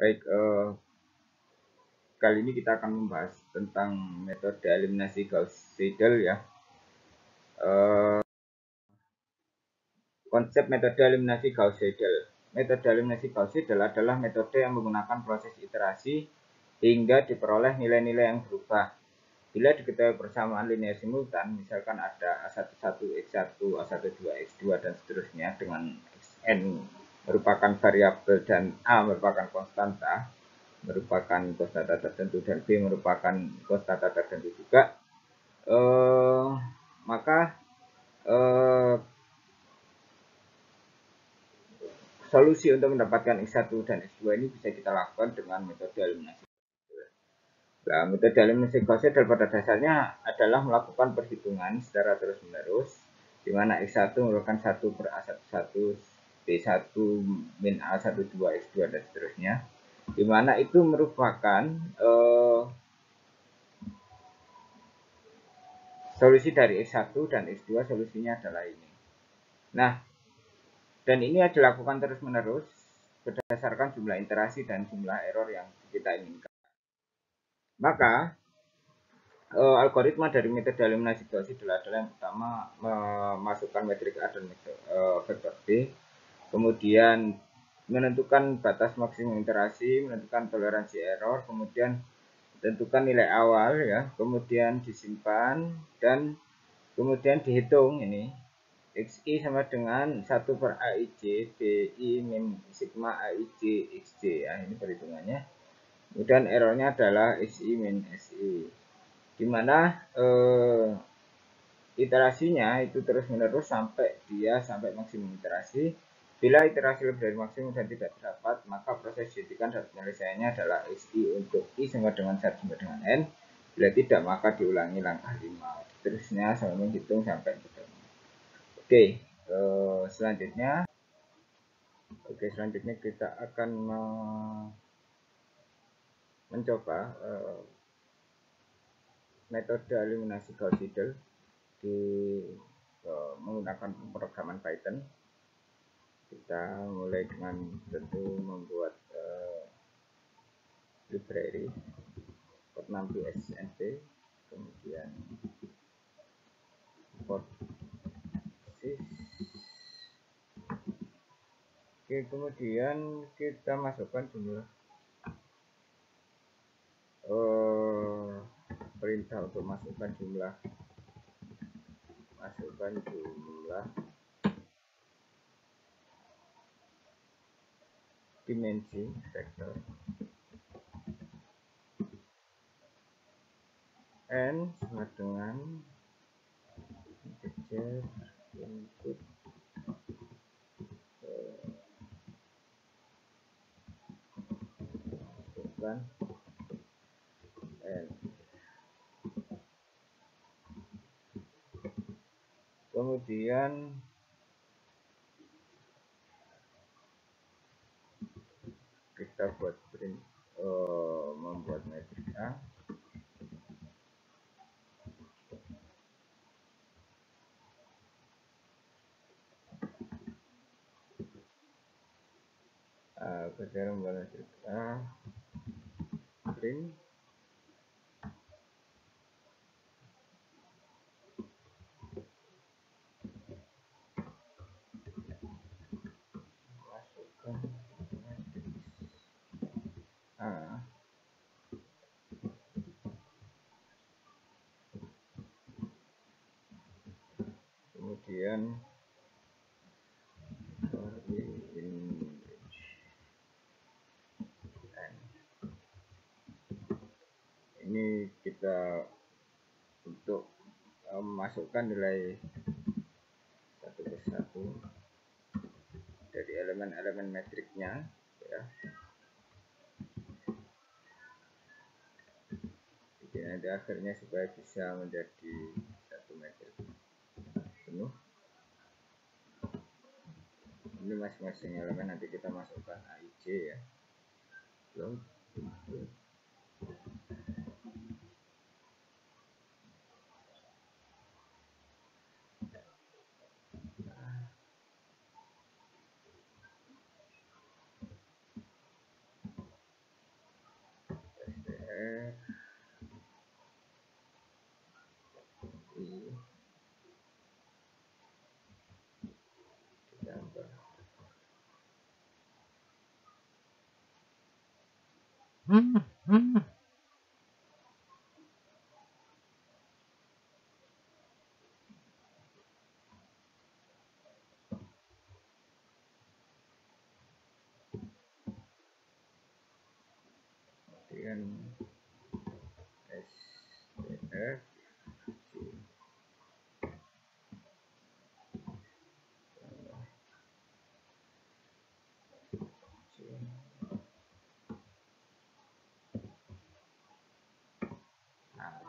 Baik, kali ini kita akan membahas tentang metode eliminasi Gauss-Seidel ya. Konsep metode eliminasi Gauss-Seidel. Metode eliminasi Gauss-Seidel adalah metode yang menggunakan proses iterasi hingga diperoleh nilai-nilai yang berubah. Bila diketahui persamaan linear simultan, misalkan ada A11, X1, A12, X2, dan seterusnya dengan Xn merupakan variabel dan A merupakan konstanta, merupakan konstanta tertentu dan B merupakan konstanta tertentu juga, maka solusi untuk mendapatkan X1 dan X2 ini bisa kita lakukan dengan metode eliminasi. Nah, metode eliminasi Gauss-Seidel pada dasarnya adalah melakukan perhitungan secara terus-menerus, di mana X1 merupakan 1 per A11, B1 min A12, X2, dan seterusnya, di mana itu merupakan solusi dari X1 dan X2 solusinya adalah ini. Nah, dan ini dilakukan terus-menerus berdasarkan jumlah iterasi dan jumlah error yang kita inginkan. Maka algoritma dari metode eliminasi Gauss-Seidel adalah yang pertama memasukkan metrik A dan vektor B, kemudian menentukan batas maksimum iterasi, menentukan toleransi error, kemudian tentukan nilai awal ya, kemudian disimpan dan kemudian dihitung ini XI sama dengan 1 per AIJ BI min sigma AIJ XJ ya, ini perhitungannya. Kemudian errornya adalah XI min SI, dimana iterasinya itu terus menerus sampai dia sampai maksimum iterasi. Bila iterasi lebih dari maksimum dan tidak terdapat, maka proses jadikan dan penyelesaiannya adalah XI untuk I sama dengan 1 sampai dengan N. Bila tidak, maka diulangi langkah 5. Terusnya sampai menghitung sampai ketemu. Oke, selanjutnya kita akan mencoba metode eliminasi Gauss-Seidel di menggunakan pemrograman Python. Kita mulai dengan tentu membuat library port 6 SNP, kemudian port sys. Oke, kemudian kita masukkan jumlah perintah untuk masukkan jumlah dimensi vektor n sama dengan integer input masukkan n. Kemudian kita buat print membuat metrik A. Kita membuat metrik A print masukkan metrik A. Kemudian ini kita untuk memasukkan nilai satu persatu dari elemen-elemen metriknya ya. Jadi nanti akhirnya supaya bisa menjadi satu metrik penuh. Ini masing-masing elemen nanti kita masukkan AIJ ya. Load. R I ditambah kemudian SDF nah,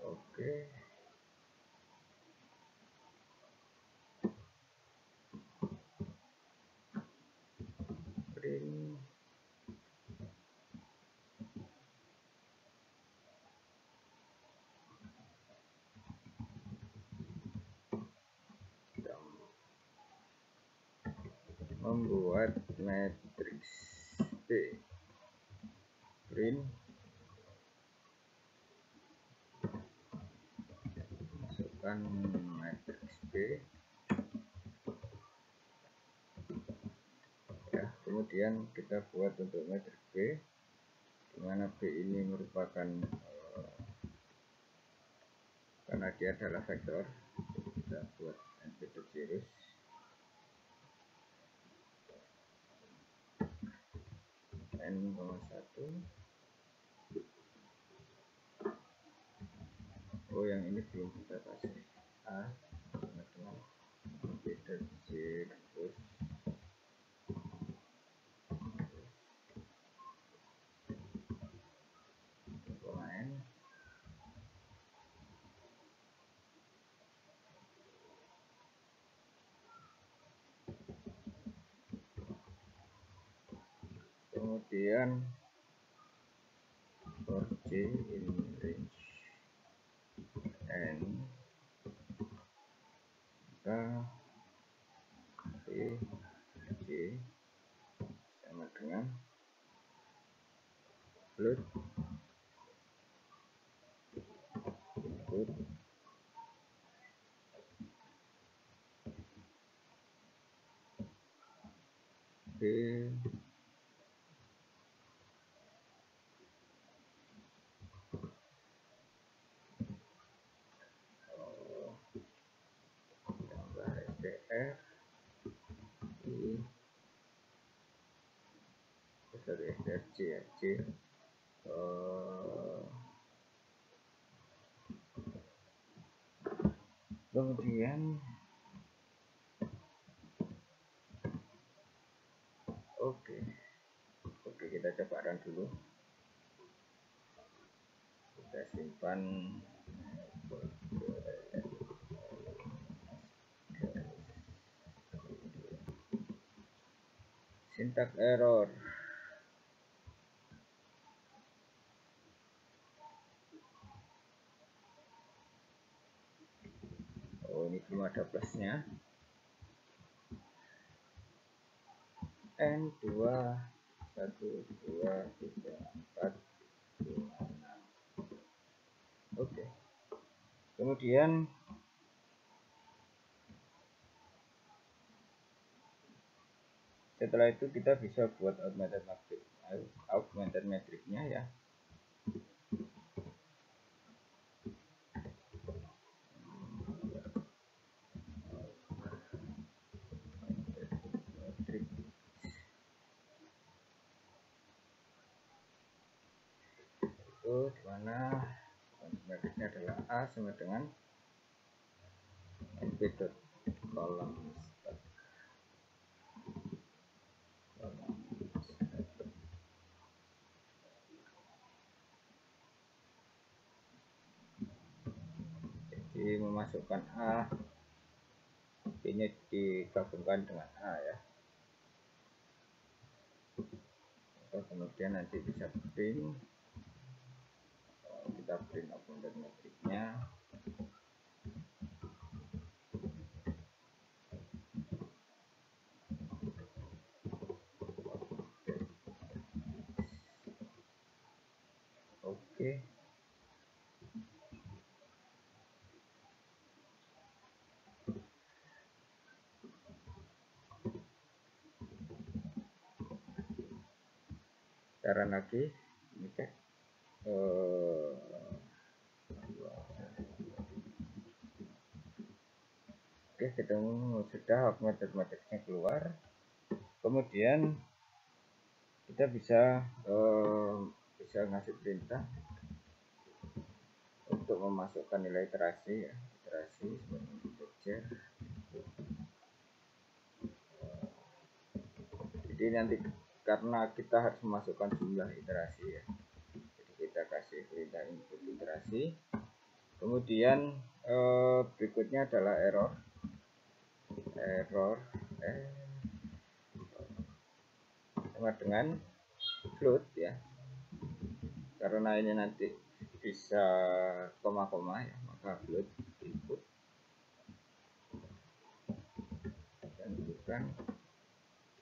oke. Print membuat matriks B. Print masukkan matriks B ya. Kemudian kita buat untuk matriks B, di mana B ini merupakan karena dia adalah vektor, kita buat embedded series n,1. Oh, yang ini belum kita kasih A sama dengan embedded series n. Kemudian for J in range n, maka J sama dengan float input B tambah SDF I sorry SDF J ya, J kemudian oke kita coba run dulu, kita simpan syntax error. Oh, ini belum ada plusnya. N 2 1 2 3 4 5 6. Oke. Kemudian setelah itu kita bisa buat augmented matrix-nya ya. Itu dimana matrixnya adalah A sama dengan np dot column start. Jadi memasukkan A, B-nya digabungkan dengan A ya. Kemudian nanti bisa print, kita print augmented matrix-nya. Oke. Cara lagi ini cek oke, ketemu sudah matrix-matrixnya keluar. Kemudian kita bisa ngasih perintah untuk memasukkan nilai iterasi ya, iterasi seperti integer. Jadi nanti karena kita harus memasukkan jumlah iterasi ya, jadi kita kasih perintah input iterasi. Kemudian berikutnya adalah error sama dengan float ya, karena ini nanti bisa koma-koma ya, maka float input dan bukan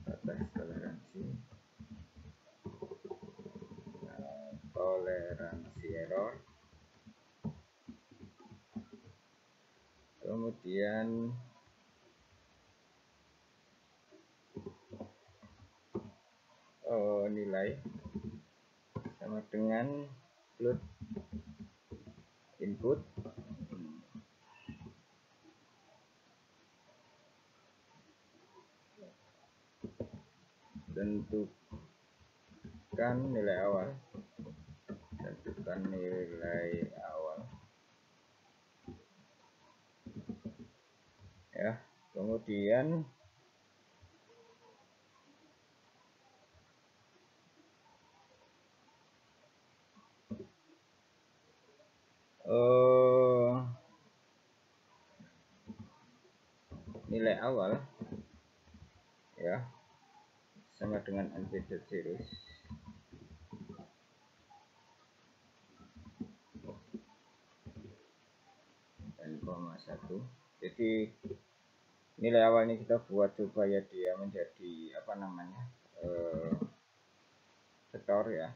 batas toleransi error. Kemudian nilai sama dengan float input tentukan nilai awal ya. Kemudian nilai awal ya sama dengan unpadded series dan koma 1. Jadi nilai awalnya kita buat supaya dia menjadi apa namanya vektor ya,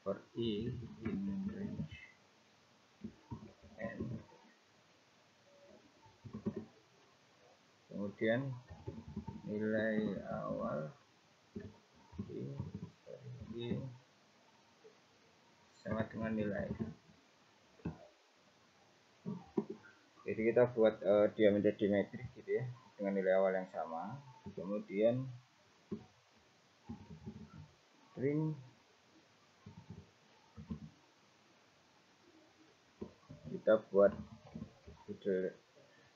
for i in range n. Kemudian nilai awal i sama dengan nilai. Jadi kita buat dia menjadi matriks gitu ya, dengan nilai awal yang sama. Kemudian print kita buat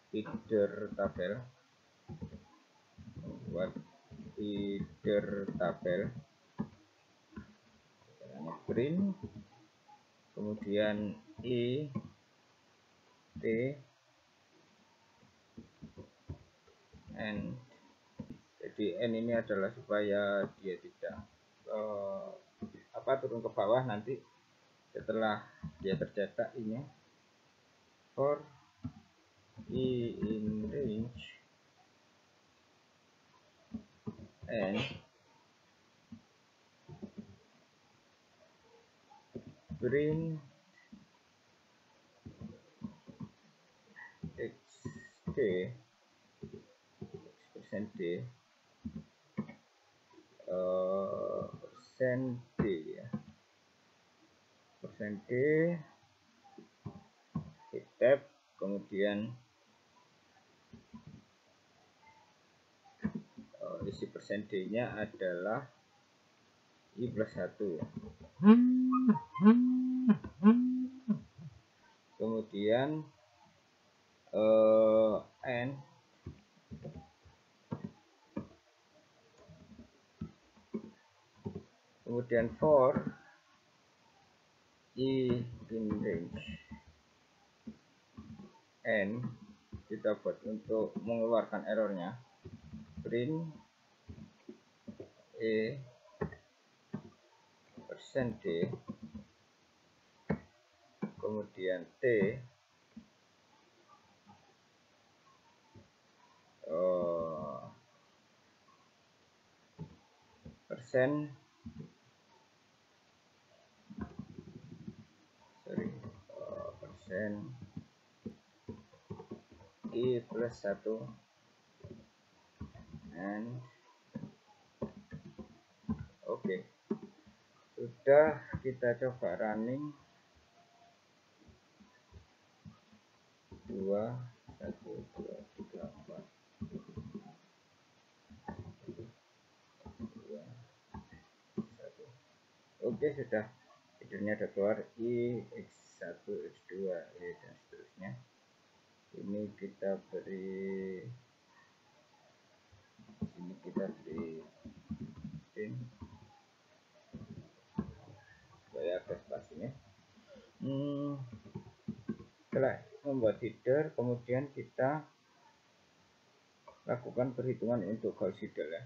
feeder tabel, print kemudian i t n. Jadi n ini adalah supaya dia tidak turun ke bawah nanti setelah dia tercetak ini. For i in range n print xd persen d ya, persen d hit tab, kemudian isi persen d nya adalah i plus 1 ya. Kemudian n kemudian for i in range n kita buat untuk mengeluarkan errornya, print e persen d kemudian t persen plus 1 and oke. Sudah, kita coba running 2 1 2 3 4 2 1. Oke, sudah. Tidurnya ada keluar I, X1, X2, dan seterusnya. Ini kita beri, sini kita beri pin supaya ada spasinya. Setelah membuat header, kemudian kita lakukan perhitungan untuk Gauss Seidel ya.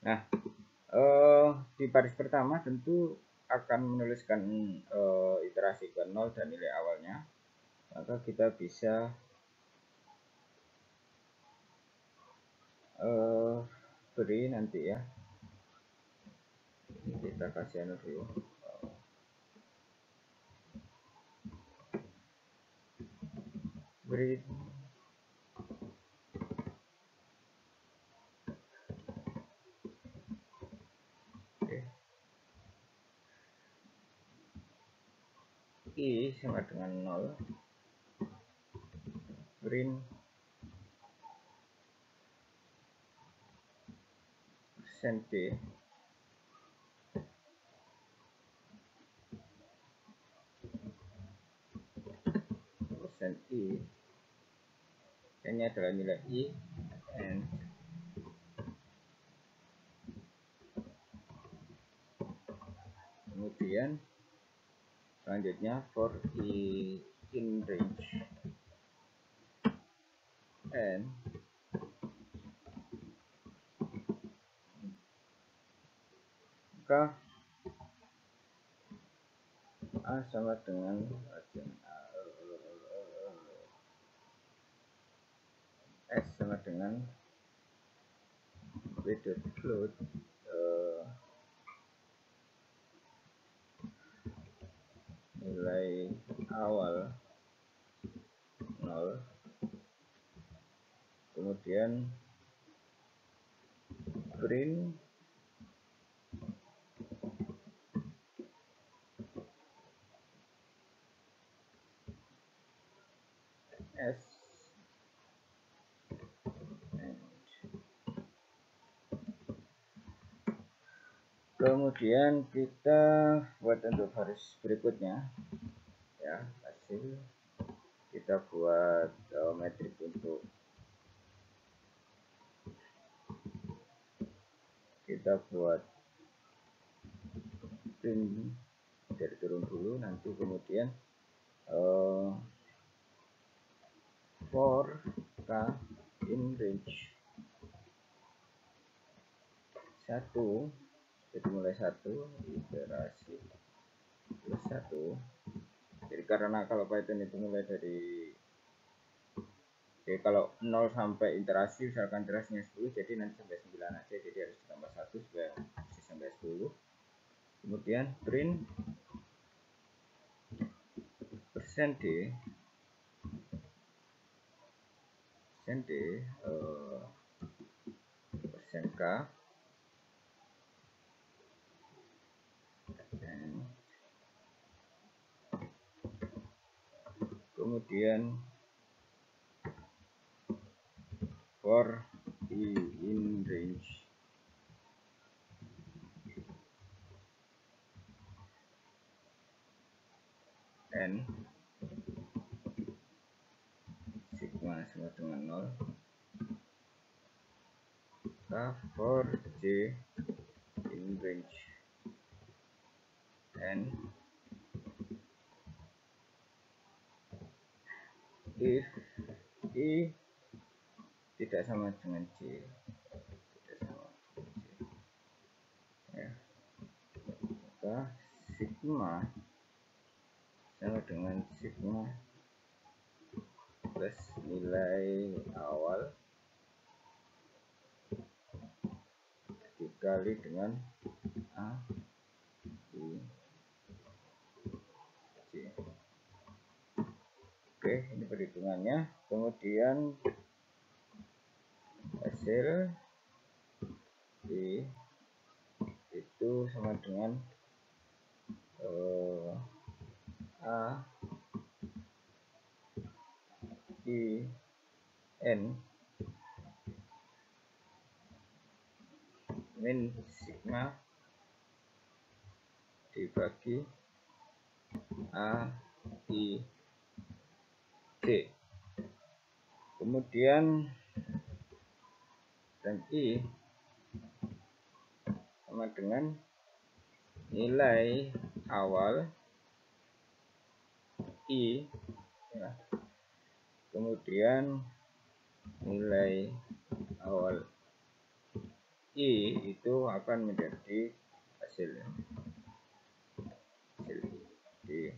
Nah, di baris pertama tentu akan menuliskan iterasi ke 0 dan nilai awalnya. Maka kita bisa beri nanti ya, kita kasih anu dulu, beri I sama dengan 0, print %d %i, ini adalah nilai I, and kemudian selanjutnya for I in range and maka A sama dengan S sama dengan b.float nilai awal 0, kemudian print S and kemudian kita buat untuk baris berikutnya ya, hasil kita buat metrik untuk kita buat print dari turun dulu, nanti kemudian for K in range 1, jadi mulai 1 iterasi plus 1. Jadi karena kalau Python itu mulai dari, jadi kalau 0 sampai iterasi, misalkan iterasinya 10, jadi nanti sampai 9 aja, jadi harus ditambah 1 supaya bisa sampai 10. Kemudian print %d %k dan kemudian for I in range n sigma sama dengan 0, K for J in range n if I tidak sama dengan J, tidak sama dengan J ya, maka sigma sama dengan sigma plus nilai awal dikali dengan A I C. Oke, ini perhitungannya. Kemudian hasil I itu sama dengan A I N min sigma dibagi A I C. Kemudian dan I sama dengan nilai awal I ya. Kemudian nilai awal I itu akan menjadi hasil I.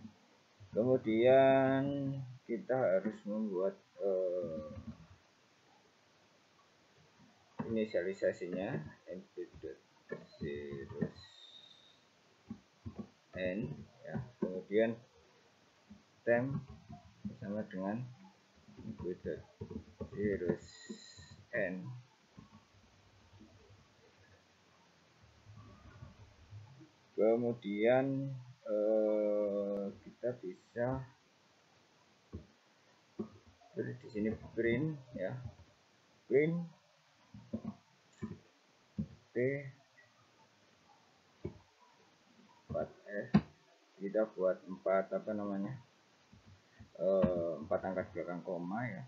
Kemudian kita harus membuat inisialisasinya np.zeros n ya. Kemudian temp sama dengan np.zeros n. Kemudian kita bisa beri di sini print ya, print P 4F. Kita buat 4 apa namanya 4 angka belakang koma ya,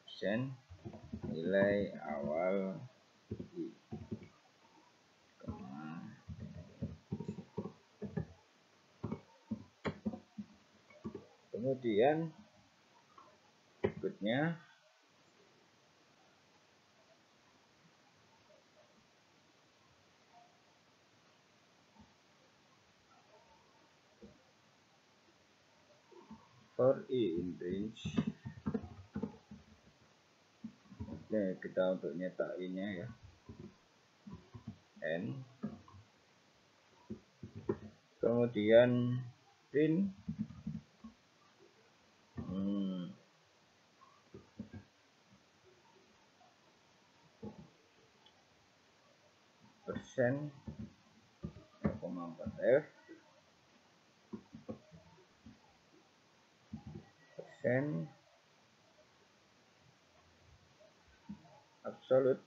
persen nilai awal I, kemudian berikutnya for I in range. Oke, kita untuk nyetak I-nya ya, N. Kemudian print persen 0,4F persen absolute,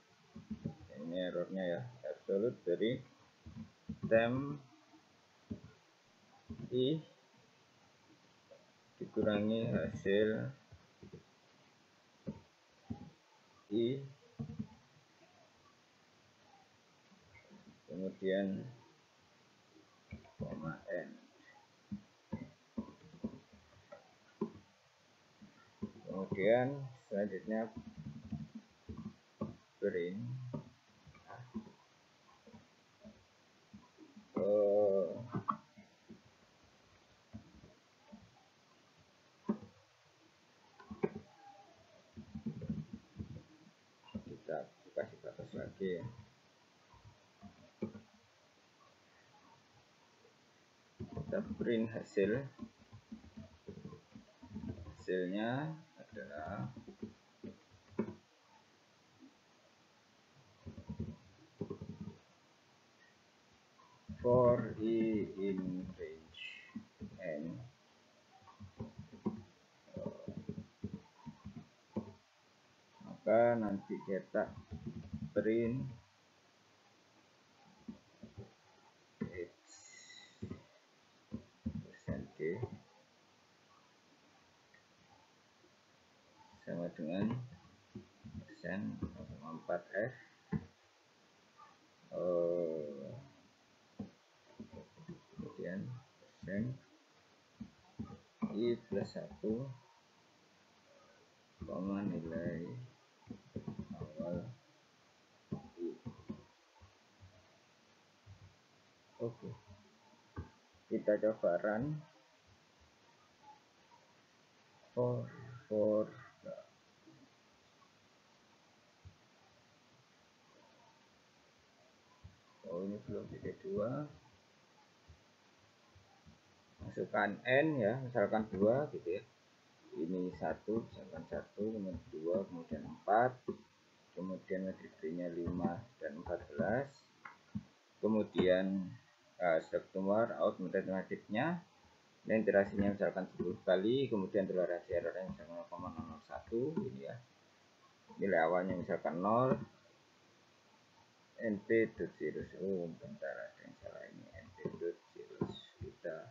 ini errornya ya, absolute dari temp I dikurangi hasil I, kemudian koma N. Kemudian selanjutnya print kita kasih batas lagi ya, kita print hasilnya adalah for I in range N maka nanti cetak print X persen D sama dengan persen 0,4F kemudian persen I plus 1 koma nilai awal I. Oke, kita coba run for 10,2 masukkan n ya, misalkan 2 gitu ya, ini 1 misalkan 1, kemudian 2, kemudian 4, kemudian metrik B nya 5 dan 14, kemudian step keluar out matematiknya, dan iterasinya misalkan 10 kali, kemudian toleransi errornya misalkan 0,001 ini ya, nilai awalnya misalkan 0, np.zeros, oh bentar ada yang salah ini, np.zeros, kita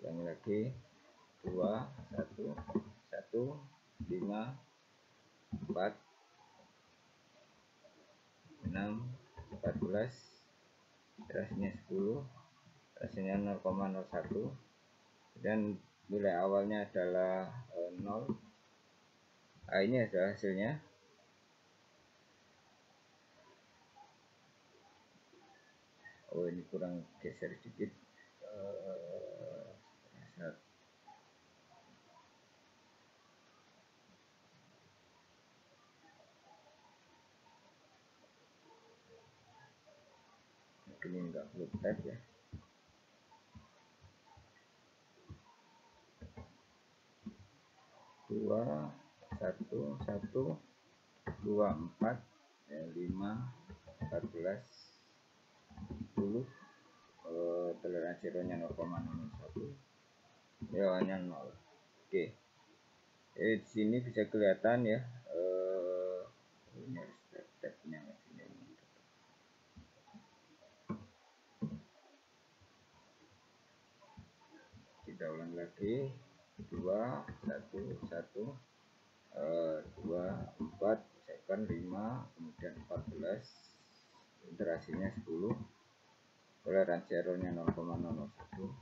ulangi lagi, 2, 1, 1, 5, 4, 6, 14, iterasinya 10, iterasinya 0,01, dan nilai awalnya adalah 0. Nah, ini adalah hasilnya. Oh, ini kurang geser sedikit. Ini enggak perlu tab ya. Dua, satu, satu, 2, 4, 5, 14, 10, toleransi nya 0,01, ya hanya 0. Oke, di sini bisa kelihatan ya, ini harus tab-tabnya ini. Kita ulang lagi, 2, 1, 1, 2, 4, misalkan 5, kemudian 14, iterasinya 10, toleransi errornya 0,001.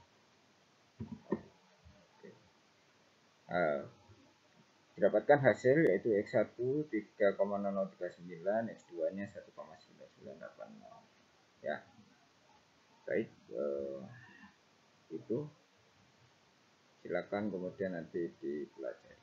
Didapatkan hasil yaitu X1 3,0039, X2 nya 1,9980 ya. Baik, itu silakan kemudian nanti dipelajari.